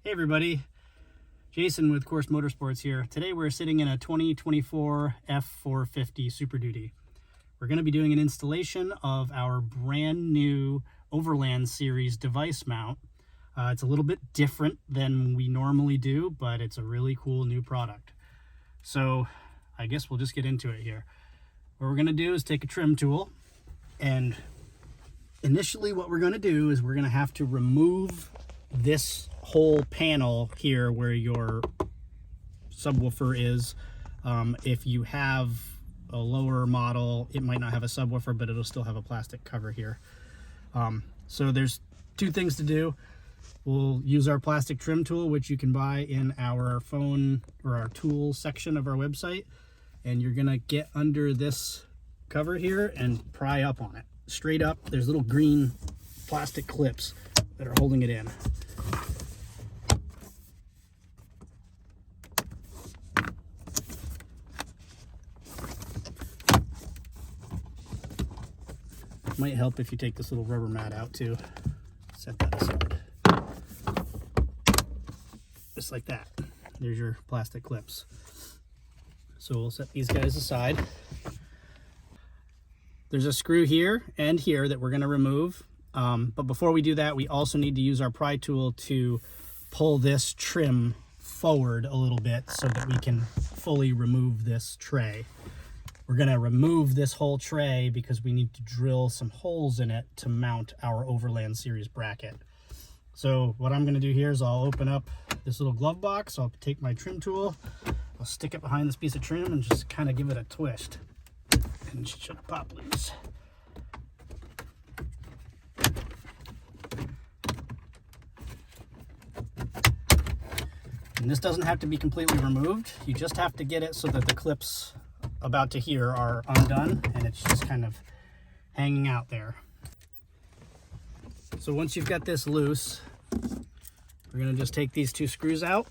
Hey everybody, Jason with Course Motorsports here. Today we're sitting in a 2024 F450 Super Duty. We're going to be doing an installation of our brand new Overland series device mount. It's a little bit different than we normally do, but it's a really cool new product. So I guess we'll just get into it here. What we're going to do is take a trim tool, and initially what we're going to do is we're going to have to remove this whole panel here where your subwoofer is. If you have a lower model, it might not have a subwoofer, but it'll still have a plastic cover here. So there's two things to do. We'll use our plastic trim tool, which you can buy in our phone or our tools section of our website, and you're gonna get under this cover here and pry up on it. Straight up, there's little green plastic clips that are holding it in. Might help if you take this little rubber mat out too. Set that aside. Just like that. There's your plastic clips. So we'll set these guys aside. There's a screw here and here that we're going to remove. But before we do that, we also need to use our pry tool to pull this trim forward a little bit so that we can fully remove this tray. We're going to remove this whole tray because we need to drill some holes in it to mount our Overland series bracket. So what I'm going to do here is I'll open up this little glove box. I'll take my trim tool, I'll stick it behind this piece of trim and just kind of give it a twist. And it should pop loose. And this doesn't have to be completely removed. You just have to get it so that the clips about to here are undone and it's just kind of hanging out there. So once you've got this loose, we're going to just take these two screws out.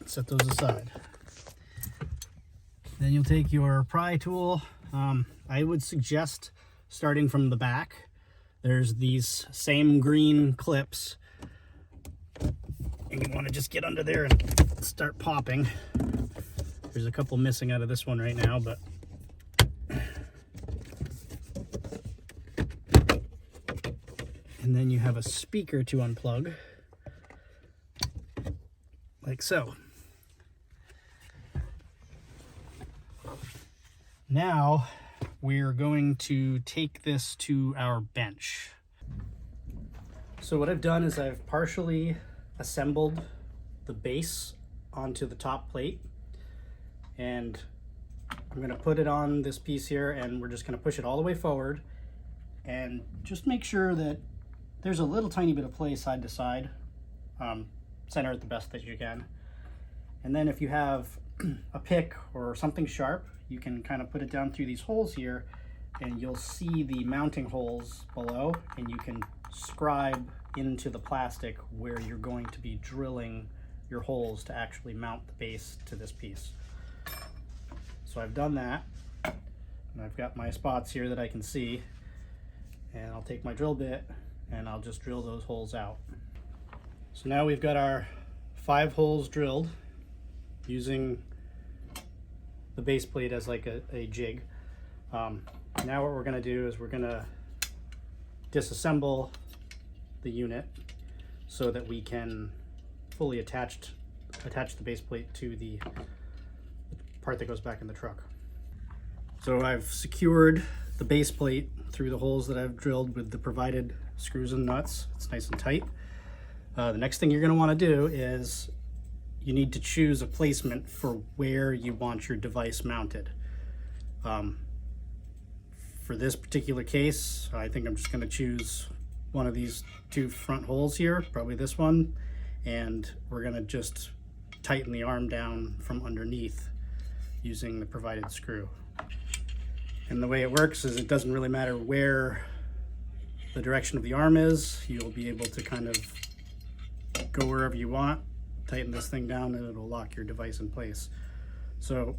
Set those aside. Then you'll take your pry tool. I would suggest starting from the back. There's these same green clips, and you want to just get under there and start popping. There's a couple missing out of this one right now, but and then you have a speaker to unplug, like so. Now we're going to take this to our bench. So what I've done is I've partially assembled the base onto the top plate, and I'm going to put it on this piece here, and we're just going to push it all the way forward and just make sure that there's a little tiny bit of play side to side. Center it the best that you can. And then if you have a pick or something sharp, you can kind of put it down through these holes here, and you'll see the mounting holes below, and you can scribe into the plastic where you're going to be drilling your holes to actually mount the base to this piece. So I've done that, and I've got my spots here that I can see, and I'll take my drill bit and I'll just drill those holes out. So now we've got our 5 holes drilled using the base plate as like a jig. Now what we're going to do is we're going to disassemble the unit so that we can fully attach the base plate to the part that goes back in the truck. So I've secured the base plate through the holes that I've drilled with the provided screws and nuts. It's nice and tight. The next thing you're going to want to do is you need to choose a placement for where you want your device mounted. For this particular case, I think I'm just going to choose one of these 2 front holes here, probably this one, and we're going to just tighten the arm down from underneath using the provided screw. And the way it works is it doesn't really matter where the direction of the arm is. You'll be able to kind of go wherever you want, tighten this thing down, and it'll lock your device in place. So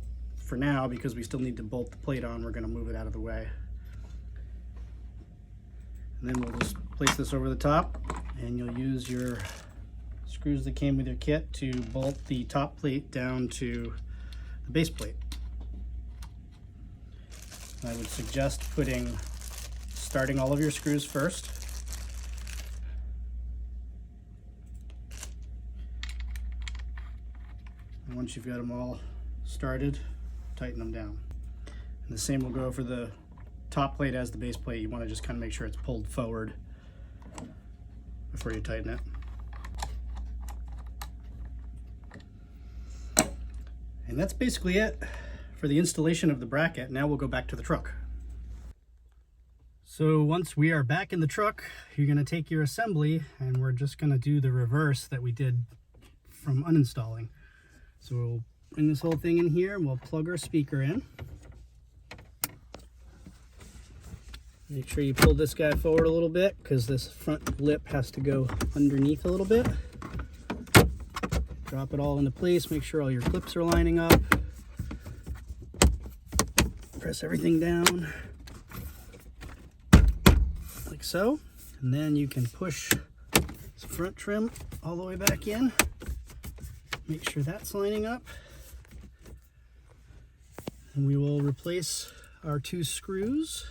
for now, because we still need to bolt the plate on, we're going to move it out of the way. And then we'll just place this over the top, and you'll use your screws that came with your kit to bolt the top plate down to the base plate. I would suggest starting all of your screws first. And once you've got them all started, tighten them down. And the same will go for the top plate as the base plate. You want to just kind of make sure it's pulled forward before you tighten it. And that's basically it for the installation of the bracket. Now we'll go back to the truck. So once we are back in the truck, you're going to take your assembly, and we're just going to do the reverse that we did from uninstalling. So we'll bring this whole thing in here, and we'll plug our speaker in. Make sure you pull this guy forward a little bit, because this front lip has to go underneath a little bit. Drop it all into place, make sure all your clips are lining up. Press everything down, like so. And then you can push this front trim all the way back in. Make sure that's lining up. And we will replace our 2 screws.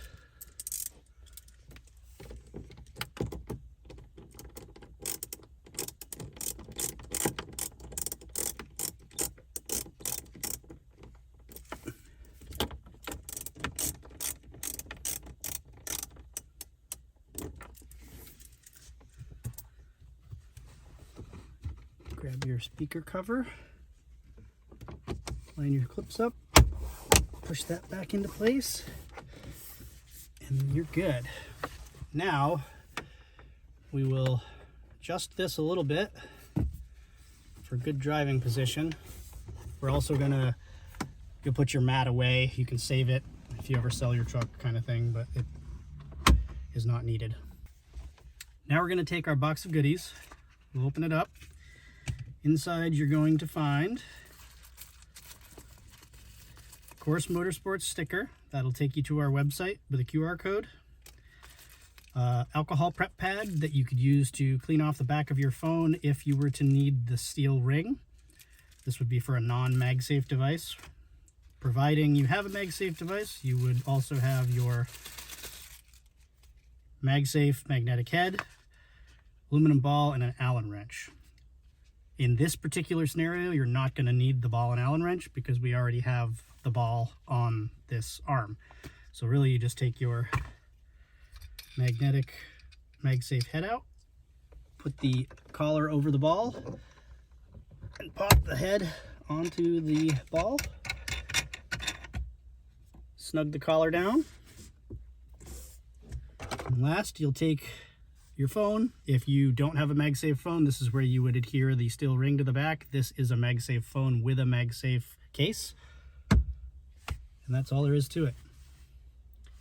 Grab your speaker cover, line your clips up, push that back into place, and you're good. Now we will adjust this a little bit for good driving position. We're also gonna, you'll put your mat away. You can save it if you ever sell your truck, kind of thing, but it is not needed. Now we're gonna take our box of goodies. We'll open it up. Inside you're going to find Course Motorsports sticker. That'll take you to our website with a QR code. Alcohol prep pad that you could use to clean off the back of your phone if you were to need the steel ring. This would be for a non-MagSafe device. Providing you have a MagSafe device, you would also have your MagSafe magnetic head, aluminum ball, and an Allen wrench. In this particular scenario, you're not going to need the ball and Allen wrench because we already have the ball on this arm. So really you just take your magnetic MagSafe head out, put the collar over the ball, and pop the head onto the ball. Snug the collar down. And last, you'll take your phone. If you don't have a MagSafe phone, this is where you would adhere the steel ring to the back. This is a MagSafe phone with a MagSafe case. And that's all there is to it.